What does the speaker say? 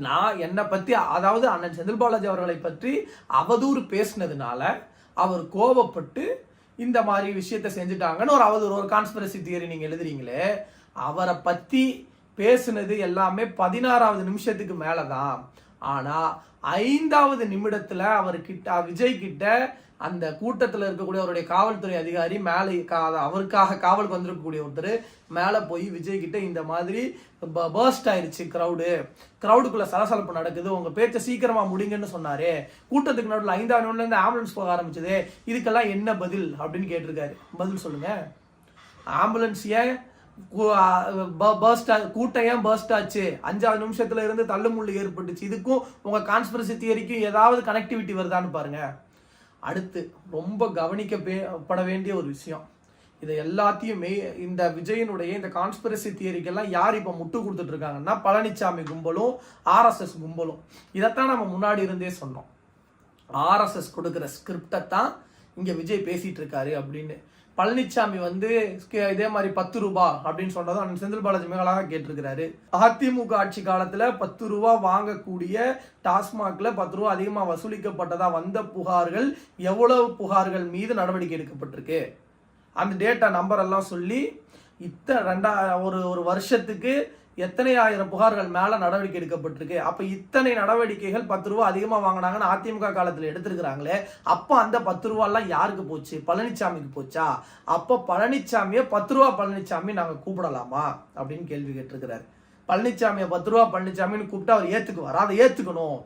நான் என்னை பத்தி, அதாவது அண்ணன் செந்தில் பாலாஜி அவர்களை பற்றி அவதூறு பேசினதுனால அவர் கோபப்பட்டு இந்த மாதிரி விஷயத்த செஞ்சுட்டாங்கன்னு ஒரு அவதூறு, ஒரு கான்ஸ்பிரசி தியரி நீங்க எழுதுறீங்களே. அவரை பத்தி பேசுனது எல்லாமே 16வது நிமிஷத்துக்கு மேலதான். ஆனா 5வது நிமிடத்துல அவர்கிட்ட, விஜய் கிட்ட, அந்த கூட்டத்தில் இருக்கக்கூடிய அவருடைய காவல்துறை அதிகாரி மேலே, அவருக்காக காவலுக்கு வந்திருக்கக்கூடிய ஒருத்தர் மேலே போய் விஜய் கிட்ட இந்த மாதிரி பர்ஸ்ட் ஆயிடுச்சு, கிரௌடுக்குள்ள சலசலப்பு நடக்குது, உங்க பேச்சை சீக்கிரமா முடிங்கன்னு சொன்னாரு, கூட்டத்துக்கு நடுவில் 5வது நிமிடம்ல ஆம்புலன்ஸ் போக ஆரம்பிச்சது, இதுக்கெல்லாம் என்ன பதில் அப்படின்னு கேட்டிருக்காரு. பதில் சொல்லுங்க. ஆம்புலன்ஸ் ஏன் கூட்டம் ஏன் பர்ஸ்ட் ஆச்சு, 5வது நிமிஷத்துல இருந்து தள்ளுமுள்ளு ஏற்பட்டுச்சு, இதுக்கும் உங்க கான்ஸ்பிரசி தியரிக்கும் ஏதாவது கனெக்டிவிட்டி வருதான்னு பாருங்க. அடுத்து ரொம்ப கவனிக்கப்பட வேண்டிய ஒரு விஷயம், இதை எல்லாத்தையுமே இந்த விஜயனுடைய இந்த கான்ஸ்பிரசி தியரிக்கெல்லாம் யார் இப்போ முட்டு கொடுத்துட்டு இருக்காங்கன்னா பழனிசாமி கும்பலும் ஆர்எஸ்எஸ் கும்பலும். இதைத்தான் நம்ம முன்னாடி இருந்தே சொன்னோம். ஆர்எஸ்எஸ் கொடுக்குற ஸ்கிரிப்டை தான் இங்க விஜய் பேசிட்டு இருக்காரு அப்படின்னு. பழனிசாமி இதே மாதிரி 10 ரூபாய் அப்படின்னு சொன்னதும் செந்தில் பாலாஜி மேலாக கேட்டிருக்கிறாரு. அதிமுக ஆட்சி காலத்துல 10 ரூபாய் வாங்கக்கூடிய டாஸ்மாக்ல 10 ரூபாய் அதிகமா வசூலிக்கப்பட்டதா வந்த புகார்கள், எவ்வளவு புகார்கள் மீது நடவடிக்கை எடுக்கப்பட்டிருக்கு, அந்த டேட்டா நம்பர் எல்லாம் சொல்லி ஒரு வருஷத்துக்கு எத்தனை ஆயிரம் புகார்கள் மேல நடவடிக்கை எடுக்கப்பட்டிருக்கு. அப்ப இத்தனை நடவடிக்கைகள் 10 ரூபாய் அதிகமா வாங்கினாங்கன்னு அதிமுக காலத்துல எடுத்திருக்கிறாங்களே, அப்ப அந்த 10 ரூபாய் எல்லாம் யாருக்கு போச்சு? பழனிசாமிக்கு போச்சா? அப்ப பழனிசாமியை 10 ரூபாய் பழனிசாமி நாங்க கூப்பிடலாமா அப்படின்னு கேள்வி கேட்டிருக்கிறாரு. பழனிசாமியை 10 ரூபாய் பழனிசாமின்னு கூப்பிட்டா அவர் ஏத்துக்குவார்? அதை ஏத்துக்கணும்.